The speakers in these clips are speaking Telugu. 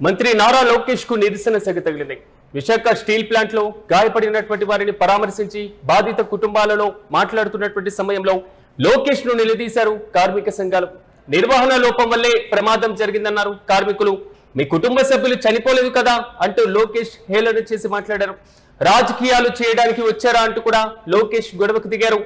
మంత్రి నారా లోకేష్ కు నిరసన సెగ తగిలింది. విశాఖ స్టీల్ ప్లాంట్ లో గాయపడినటువంటి వారిని పరామర్శించి బాధిత కుటుంబాలలో మాట్లాడుతున్నటువంటి సమయంలో లోకేష్ ను నిలదీశారు కార్మిక సంఘాలు. నిర్వహణ లోపం వల్లే ప్రమాదం జరిగిందన్నారు కార్మికులు. మీ కుటుంబ సభ్యులు చనిపోలేదు కదా అంటూ లోకేష్ హేళన చేసి మాట్లాడారు. రాజకీయాలు చేయడానికి వచ్చారా అంటూ కూడా లోకేష్ గొడవకు దిగారు.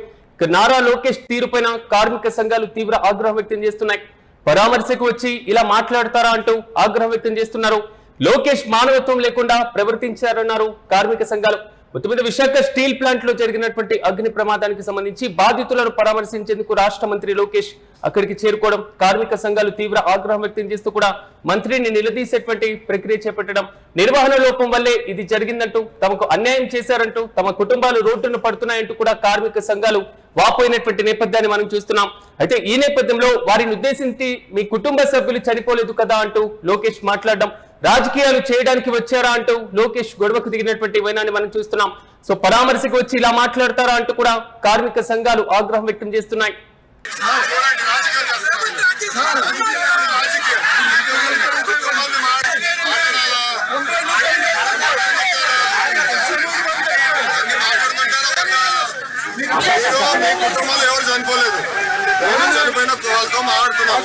నారా లోకేష్ తీరుపైన కార్మిక సంఘాలు తీవ్ర ఆగ్రహం వ్యక్తం చేస్తున్నాయి. పరామర్శకు వచ్చి ఇలా మాట్లాడతారా అంటూ ఆగ్రహం వ్యక్తం చేస్తున్నారు. లోకేష్ మానవత్వం లేకుండా ప్రవర్తించారన్నారు కార్మిక సంఘాలు. మొత్తం మీద విశాఖ స్టీల్ ప్లాంట్ లో జరిగినటువంటి అగ్ని ప్రమాదానికి సంబంధించి బాధితులను పరామర్శించేందుకు రాష్ట్ర మంత్రి లోకేష్ అక్కడికి చేరుకోవడం, కార్మిక సంఘాలు తీవ్ర ఆగ్రహం వ్యక్తం చేస్తూ కూడా మంత్రిని నిలదీసేటువంటి ప్రక్రియ చేపట్టడం, నిర్వహణ లోపం వల్లే ఇది జరిగిందంటూ, తమకు అన్యాయం చేశారంటూ, తమ కుటుంబాలు రోడ్డును పడుతున్నాయంటూ కూడా కార్మిక సంఘాలు వాపోయినటువంటి నేపథ్యాన్ని మనం చూస్తున్నాం. అయితే ఈ నేపథ్యంలో వారిని ఉద్దేశించి మీ కుటుంబ సభ్యులు చనిపోలేదు కదా అంటూ లోకేష్ మాట్లాడడం, రాజకీయాలు చేయడానికి వచ్చారా అంటూ లోకేష్ గొడవకు దిగినటువంటి వైనాన్ని మనం చూస్తున్నాం. సో పరామర్శకు వచ్చి ఇలా మాట్లాడతారా అంటూ కూడా కార్మిక సంఘాలు ఆగ్రహం వ్యక్తం చేస్తున్నాయి. ఎవరు చనిపోలేదు, చనిపోయిన వాళ్ళతో మాట్లాడుతున్నాం.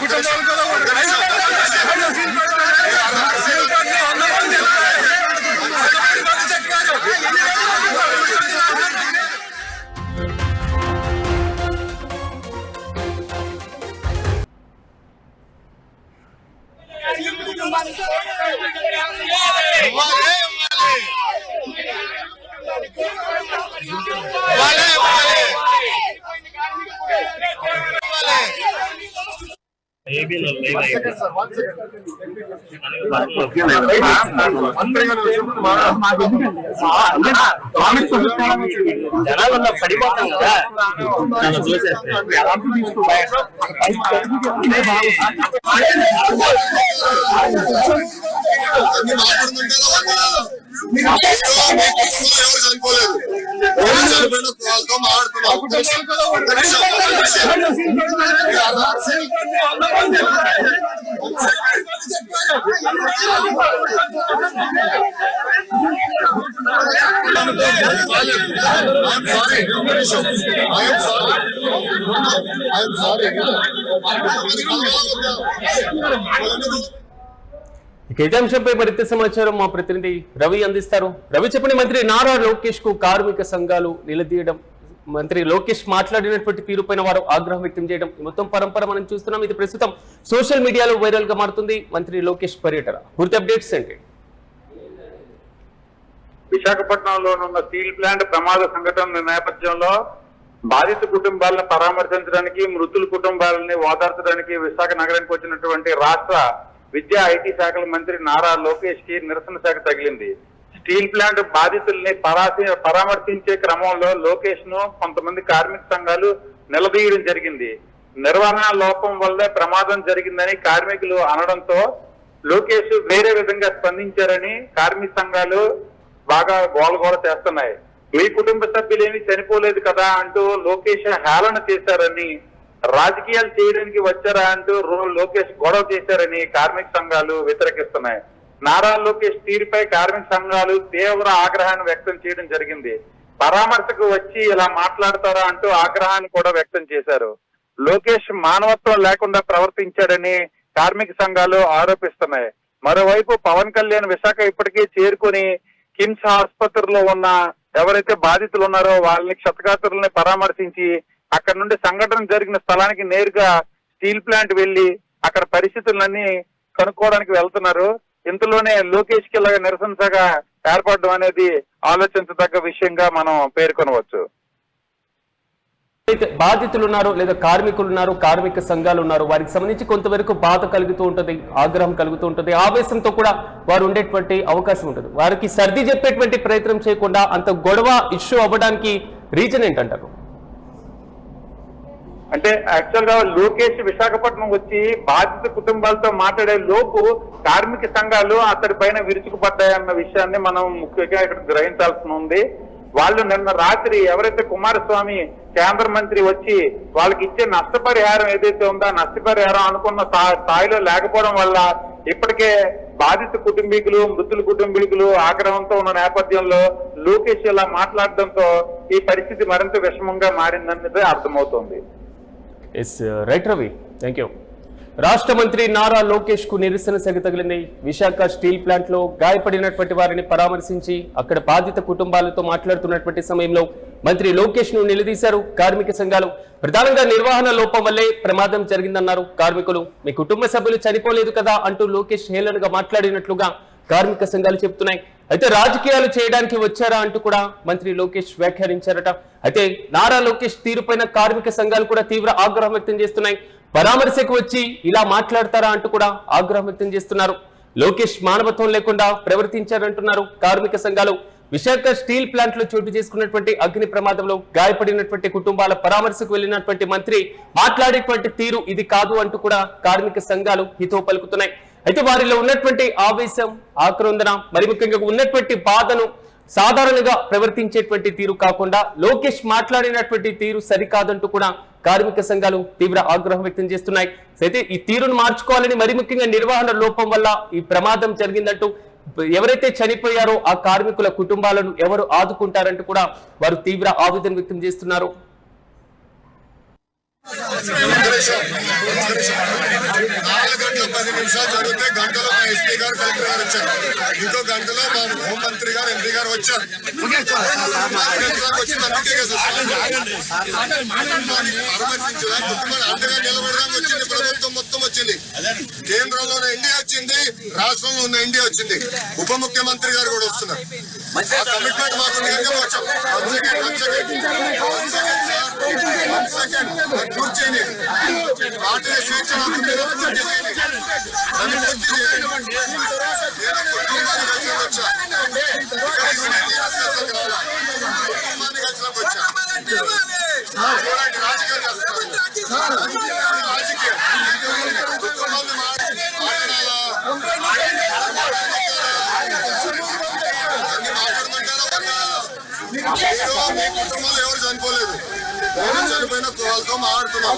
జనాలన్నా పడిపోతాం కదా, ఎవరు చనిపోలేదు, చనిపోయిన వాళ్ళతో మాట్లాడుతున్నాం. ఇదే అంశంపై మరింత సమాచారం మా ప్రతినిధి రవి అందిస్తారు. రవి, చెప్పండి. మంత్రి నారా లోకేష్ కు కార్మిక సంఘాలు నిలదీయడం, మంత్రి లోకేష్ మాట్లాడినటువంటి తీరుపైన వారు ఆగ్రహం వ్యక్తం చేయడం, మొత్తం పరంపర మనం చూస్తున్నాం. ఇది ప్రస్తుతం సోషల్ మీడియాలో వైరల్ గా మారుతుంది. మంత్రి లోకేష్ పర్యటన పూర్తి అప్డేట్స్ ఏంటి? విశాఖపట్నంలోనున్న స్టీల్ ప్లాంట్ ప్రమాద సంఘటన నేపథ్యంలో బాధిత కుటుంబాలను పరామర్శించడానికి, మృతుల కుటుంబాలని ఓదార్చడానికి విశాఖ నగరానికి వచ్చినటువంటి రాష్ట్ర విద్యా ఐటీ శాఖల మంత్రి నారా లోకేష్ కి నిరసన శాఖ తగిలింది. స్టీల్ ప్లాంట్ బాధితుల్ని పరామర్శించే క్రమంలో లోకేష్ ను కొంతమంది కార్మిక సంఘాలు నిలదీయడం జరిగింది. నిర్వహణ లోపం వల్లే ప్రమాదం జరిగిందని కార్మికులు అనడంతో లోకేష్ వేరే విధంగా స్పందించారని కార్మిక సంఘాలు బాగా గోలగోల చేస్తున్నాయి. మీ కుటుంబ సభ్యులేమి చనిపోలేదు కదా అంటూ లోకేష్ హేళన చేశారని, రాజకీయాలు చేయడానికి వచ్చారా అంటూ లోకేష్ గొడవ చేశారని కార్మిక సంఘాలు వ్యతిరేకిస్తున్నాయి. నారా లోకేష్ తీరుపై కార్మిక సంఘాలు తీవ్ర ఆగ్రహాన్ని వ్యక్తం చేయడం జరిగింది. పరామర్శకు వచ్చి ఇలా మాట్లాడతారా అంటూ ఆగ్రహాన్ని కూడా వ్యక్తం చేశారు. లోకేష్ మానవత్వం లేకుండా ప్రవర్తించాడని కార్మిక సంఘాలు ఆరోపిస్తున్నాయి. మరోవైపు పవన్ కళ్యాణ్ విశాఖ ఇప్పటికే చేరుకుని కిమ్స్ ఆసుపత్రిలో ఉన్న ఎవరైతే బాధితులు ఉన్నారో వాళ్ళని క్షతగాత్రులని పరామర్శించి అక్కడ నుండి సంఘటన జరిగిన స్థలానికి నేరుగా స్టీల్ ప్లాంట్ వెళ్లి అక్కడ పరిస్థితులన్నీ కనుక్కోవడానికి వెళ్తున్నారు. ఇంతలోనే లోకేష్ కి ఇలాగ నిరసనగా ఏర్పడడం అనేది ఆలోచించదగ్గ విషయంగా మనం పేర్కొనవచ్చు. బాధితులు ఉన్నారు లేదా కార్మికులు ఉన్నారు, కార్మిక సంఘాలు ఉన్నారు, వారికి సంబంధించి కొంతవరకు బాధ కలుగుతూ ఉంటుంది, ఆగ్రహం కలుగుతూ ఉంటుంది, ఆవేశంతో కూడా వారు ఉండేటువంటి అవకాశం ఉంటుంది. వారికి సర్ది చెప్పేటువంటి ప్రయత్నం చేయకుండా అంత గొడవ ఇష్యూ అవ్వడానికి రీజన్ ఏంటంటారు? అంటే యాక్చువల్ గా లోకేష్ విశాఖపట్నం వచ్చి బాధిత కుటుంబాలతో మాట్లాడే లోపు కార్మిక సంఘాలు అతడి పైన విరుచుకుపడ్డాయన్న విషయాన్ని మనం ముఖ్యంగా ఇక్కడ గ్రహించాల్సి ఉంది. వాళ్ళు నిన్న రాత్రి ఎవరైతే కుమారస్వామి కేంద్ర మంత్రి వచ్చి వాళ్ళకి ఇచ్చే నష్టపరిహారం ఏదైతే ఉందో నష్టపరిహారం అనుకున్న స్థాయిలో లేకపోవడం వల్ల ఇప్పటికే బాధిత కుటుంబీకులు మృతుల కుటుంబీకులు ఆగ్రహంతో ఉన్న నేపథ్యంలో లోకేష్ ఇలా మాట్లాడడంతో ఈ పరిస్థితి మరింత విషమంగా మారిందన్నది అర్థమవుతోంది. Yes right Ravi, thank you. రాష్ట్ర మంత్రి నారా లోకేష్ కు నిరసన సెగ తగిలింది. విశాఖ స్టీల్ ప్లాంట్ లో గాయపడినటువంటి వారిని పరామర్శించి అక్కడ బాధిత కుటుంబాలతో మాట్లాడుతున్నటువంటి సమయంలో మంత్రి లోకేష్ ను నిలదీశారు కార్మిక సంఘాలు. ప్రధానంగా నిర్వహణ లోపం వల్లే ప్రమాదం జరిగిందన్నారు కార్మికులు. మీ కుటుంబ సభ్యులు చనిపోలేదు కదా అంటూ లోకేష్ హేళనగా మాట్లాడినట్లుగా కార్మిక సంఘాలు చెబుతున్నాయి. అయితే రాజకీయాలు చేయడానికి వచ్చారా అంటూ కూడా మంత్రి లోకేష్ వ్యాఖ్యానించారట. అయితే నారా లోకేష్ తీరుపైన కార్మిక సంఘాలు కూడా తీవ్ర ఆగ్రహం వ్యక్తం చేస్తున్నాయి. పరామర్శకు వచ్చి ఇలా మాట్లాడతారా అంటూ కూడా ఆగ్రహం వ్యక్తం చేస్తున్నారు. లోకేష్ మానవత్వం లేకుండా ప్రవర్తించారంటున్నారు కార్మిక సంఘాలు. విశాఖ స్టీల్ ప్లాంట్ లో చోటు చేసుకున్నటువంటి అగ్ని ప్రమాదంలో గాయపడినటువంటి కుటుంబాల పరామర్శకు వెళ్లినటువంటి మంత్రి మాట్లాడేటువంటి తీరు ఇది కాదు అంటూ కూడా కార్మిక సంఘాలు హితవు పలుకుతున్నాయి. అయితే వారిలో ఉన్నటువంటి ఆవేశం, ఆక్రందన, మరి ముఖ్యంగా ఉన్నటువంటి బాధను సాధారణంగా ప్రవర్తించేటువంటి తీరు కాకుండా లోకేష్ మాట్లాడినటువంటి తీరు సరికాదంటూ కూడా కార్మిక సంఘాలు తీవ్ర ఆగ్రహం వ్యక్తం చేస్తున్నాయి. అయితే ఈ తీరును మార్చుకోవాలని, మరి ముఖ్యంగా నిర్వహణ లోపం వల్ల ఈ ప్రమాదం జరిగిందంటూ, ఎవరైతే చనిపోయారో ఆ కార్మికుల కుటుంబాలను ఎవరు ఆదుకుంటారంటూ కూడా వారు తీవ్ర ఆవేదన వ్యక్తం చేస్తున్నారు. 4 గంటల 10 నిమిషాలు జరిగితే గంటలో మా ఎస్పీ గారు కలెక్టర్ గారు వచ్చారు. ఇంకో గంటలో మా హోంమంత్రి గారు ఎంపీ గారు వచ్చారు. అండగా నిలబడడానికి వచ్చింది ప్రభుత్వం మొత్తం వచ్చింది. కేంద్రంలోనే ఇండియా వచ్చింది, రాష్ట్రంలో ఉన్న ఇండియా వచ్చింది. ఉప ముఖ్యమంత్రి గారు కూడా వస్తున్నారు. కమిట్మెంట్ మాకు కూర్చొని పార్టీ స్వేచ్ఛ కుటుంబంలో ఎవరు చనిపోలేదు. నేను చనిపోయిన వాళ్ళతో మాట్లాడుతున్నాం.